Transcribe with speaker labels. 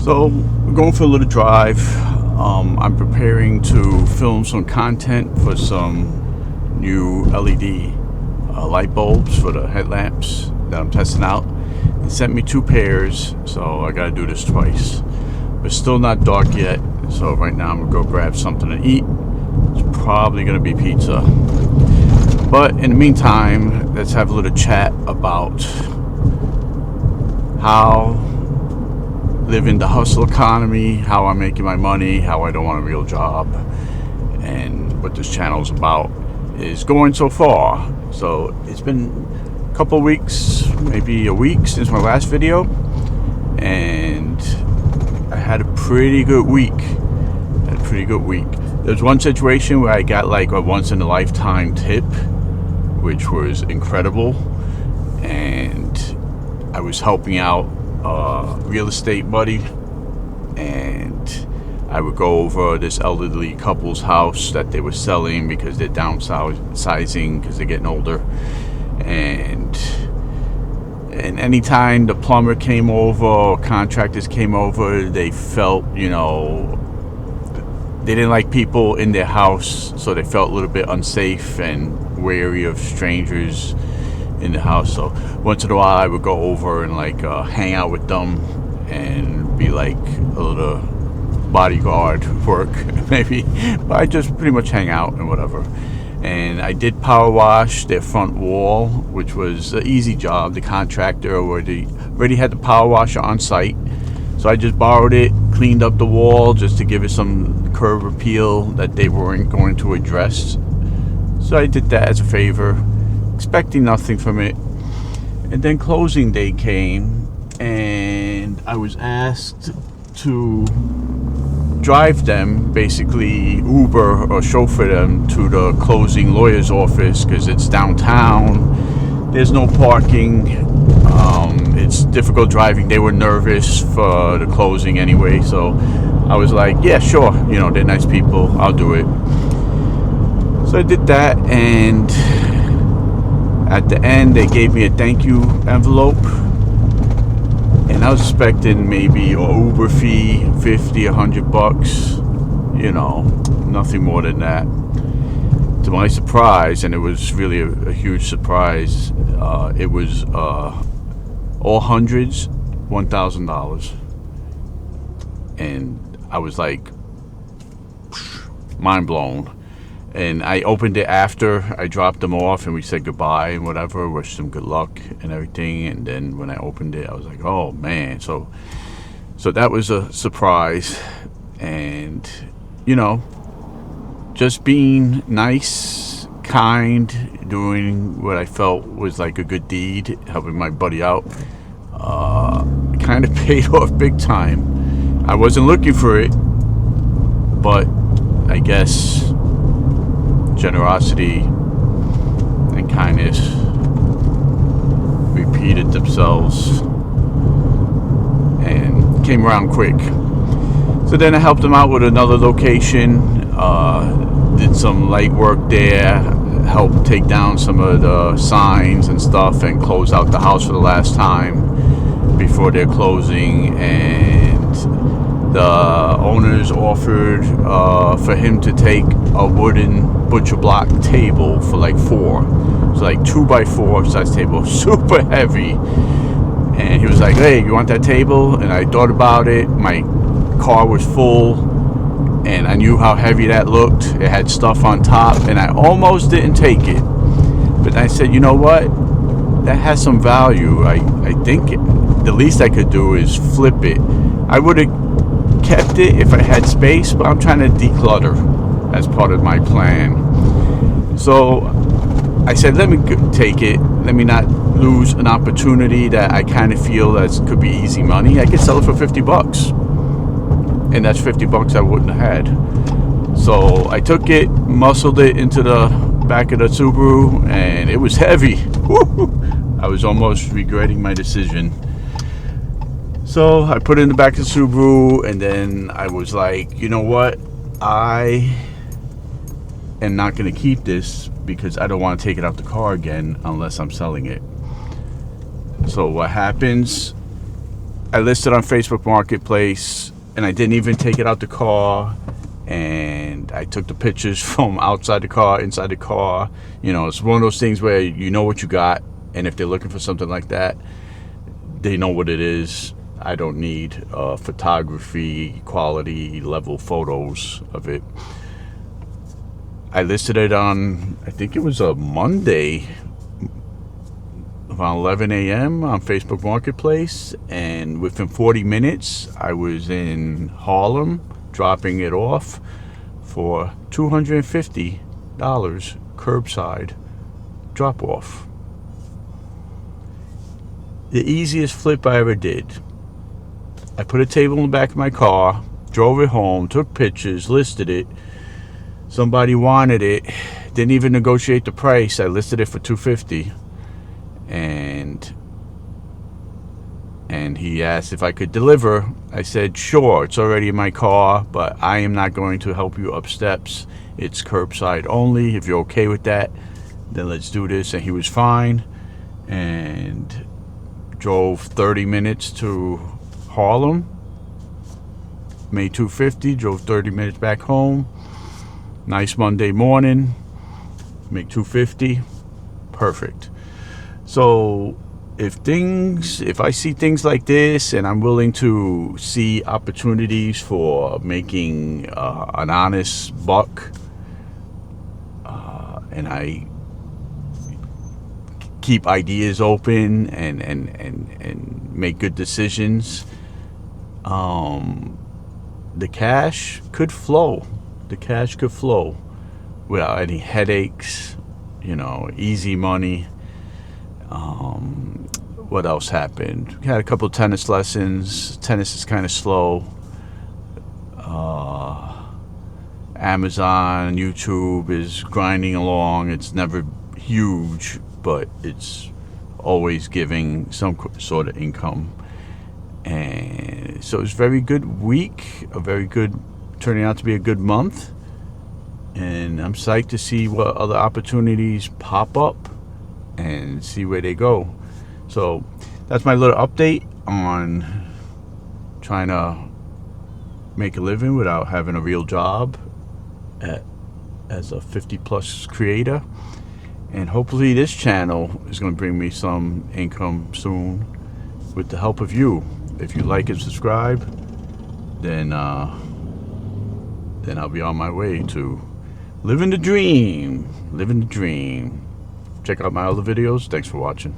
Speaker 1: So we're going for a little drive. I'm preparing to film some content for some new LED light bulbs for the headlamps that I'm testing out. They sent me 2 pairs, so I gotta do this twice. But still not dark yet, so right now I'm gonna go grab something to eat. It's probably gonna be pizza. But in the meantime, let's have a little chat about how living the hustle economy, how I'm making my money, how I don't want a real job, and what this channel is about is going so far. So it's been a couple weeks, maybe a week since my last video, and I had a pretty good week. There's one situation where I got like a once in a lifetime tip, which was incredible, and I was helping out real estate buddy, and I would go over this elderly couple's house that they were selling because they're downsizing because they're getting older, and anytime the plumber came over or contractors came over, they felt, they didn't like people in their house, so they felt a little bit unsafe and wary of strangers in the house. So once in a while I would go over and hang out with them and be like a little bodyguard work maybe, but I just pretty much hang out and whatever. And I did power wash their front wall, which was an easy job. The contractor already had the power washer on site, so I just borrowed it, cleaned up the wall just to give it some curb appeal that they weren't going to address. So I did that as a favor, expecting nothing from it. And then closing day came, and I was asked to drive them, basically Uber or chauffeur them to the closing lawyer's office because it's downtown. There's no parking. It's difficult driving. They were nervous for the closing anyway, so I was like, yeah, sure, they're nice people, I'll do it. So I did that, and at the end they gave me a thank you envelope, and I was expecting maybe an Uber fee, $50, $100, nothing more than that. To my surprise, and it was really a huge surprise, it was all hundreds, $1,000. And I was like, mind blown. And I opened it after I dropped them off, and we said goodbye and whatever, wished them good luck and everything. And then when I opened it, I was like, oh man. So that was a surprise. And just being nice, kind, doing what I felt was like a good deed, helping my buddy out, kind of paid off big time. I wasn't looking for it, but I guess generosity and kindness repeated themselves and came around quick. So then I helped them out with another location, did some light work there, helped take down some of the signs and stuff, and close out the house for the last time before their closing. And the owners offered for him to take a wooden butcher block table for like 4. It's like 2x4 size table, super heavy. And he was like, hey, you want that table? And I thought about it. My car was full, and I knew how heavy that looked. It had stuff on top, and I almost didn't take it. But I said, you know what? That has some value. I think the least I could do is flip it. I would have kept it if I had space, but I'm trying to declutter as part of my plan. So I said, let me take it. Let me not lose an opportunity that I kind of feel that could be easy money. I could sell it for $50. And that's $50 I wouldn't have had. So I took it, muscled it into the back of the Subaru, and it was heavy. I was almost regretting my decision. So I put it in the back of the Subaru, and then I was like, you know what? I am not going to keep this because I don't want to take it out the car again unless I'm selling it. So what happens? I listed on Facebook Marketplace, and I didn't even take it out the car, and I took the pictures from outside the car, inside the car. You know, it's one of those things where you know what you got, and if they're looking for something like that, they know what it is. I don't need photography quality level photos of it. I listed it on, I think it was a Monday, around 11 a.m. on Facebook Marketplace, and within 40 minutes I was in Harlem dropping it off for $250 curbside drop off. The easiest flip I ever did. I put a table in the back of my car, drove it home, took pictures, listed it. Somebody wanted it, didn't even negotiate the price. I listed it for $250, and he asked if I could deliver. I said, sure, it's already in my car, but I am not going to help you up steps. It's curbside only. If you're okay with that, then let's do this. And he was fine, and drove 30 minutes to Harlem, made $250, drove 30 minutes back home. Nice Monday morning, make $250, perfect. So if I see things like this, and I'm willing to see opportunities for making an honest buck, and I keep ideas open and make good decisions, the cash could flow. The cash could flow without any headaches, you know, easy money. What else happened? We had a couple of tennis lessons. Tennis is kind of slow. Amazon, YouTube is grinding along. It's never huge, but it's always giving some sort of income. And so it's a very good week, turning out to be a good month. And I'm psyched to see what other opportunities pop up and see where they go. So that's my little update on trying to make a living without having a real job as a 50 plus creator. And hopefully this channel is going to bring me some income soon with the help of you. If you like and subscribe, then I'll be on my way to living the dream. Check out my other videos. Thanks for watching.